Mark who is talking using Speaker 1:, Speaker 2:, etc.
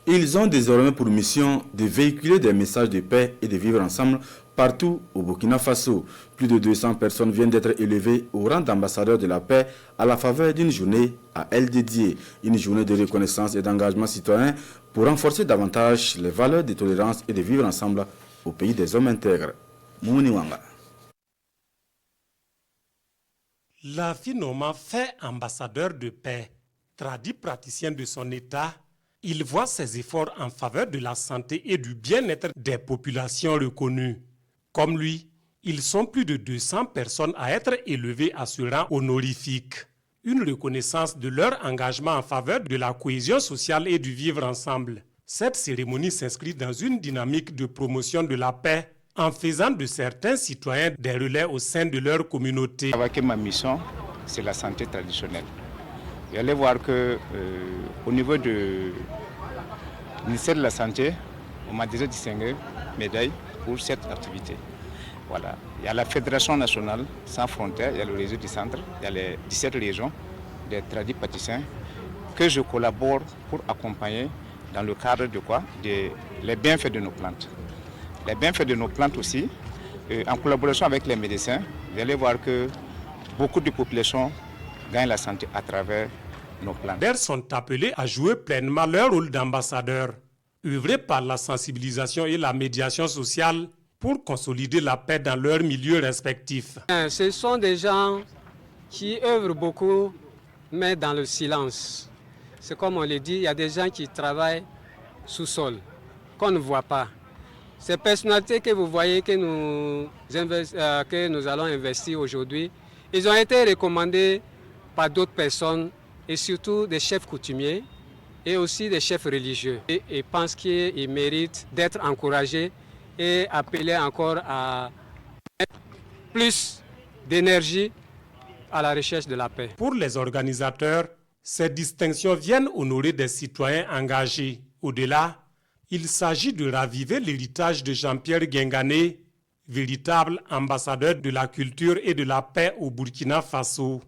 Speaker 1: Ils ont désormais pour mission de véhiculer des messages de paix et de vivre ensemble partout au Burkina Faso. Plus de 200 personnes viennent d'être élevées au rang d'ambassadeurs de la paix à la faveur d'une journée à elles dédiée. Une journée de reconnaissance et d'engagement citoyen pour renforcer davantage les valeurs de tolérance et de vivre ensemble au pays des hommes intègres. Moumouni Wanga.
Speaker 2: La Finoma fait ambassadeur de paix. Tradit praticien de son État, il voit ses efforts en faveur de la santé et du bien-être des populations reconnues. Comme lui, ils sont plus de 200 personnes à être élevées à ce rang honorifique. Une reconnaissance de leur engagement en faveur de la cohésion sociale et du vivre ensemble. Cette cérémonie s'inscrit dans une dynamique de promotion de la paix en faisant de certains citoyens des relais au sein de leur communauté.
Speaker 3: Ma mission, c'est la santé traditionnelle. Vous allez voir qu'au niveau du ministère de la Santé, on m'a déjà distingué médaille pour cette activité. Voilà. Il y a la Fédération nationale sans frontières, il y a le réseau du centre, il y a les 17 régions des tradis praticiens que je collabore pour accompagner dans le cadre de quoi? Les bienfaits de nos plantes. Les bienfaits de nos plantes aussi, en collaboration avec les médecins, vous allez voir que beaucoup de populations gagnent la santé à travers nos plantes.
Speaker 2: Les sont appelés à jouer pleinement leur rôle d'ambassadeurs, œuvrer par la sensibilisation et la médiation sociale pour consolider la paix dans leurs milieux respectifs.
Speaker 4: Ce sont des gens qui œuvrent beaucoup, mais dans le silence. C'est comme on le dit, il y a des gens qui travaillent sous sol, qu'on ne voit pas. Ces personnalités que vous voyez que nous allons investir aujourd'hui, ils ont été recommandés par d'autres personnes et surtout des chefs coutumiers et aussi des chefs religieux. Et pensent qu'ils méritent d'être encouragés et appelés encore à mettre plus d'énergie à la recherche de la paix.
Speaker 2: Pour les organisateurs, ces distinctions viennent honorer des citoyens engagés. Au-delà, il s'agit de raviver l'héritage de Jean-Pierre Guingané, véritable ambassadeur de la culture et de la paix au Burkina Faso.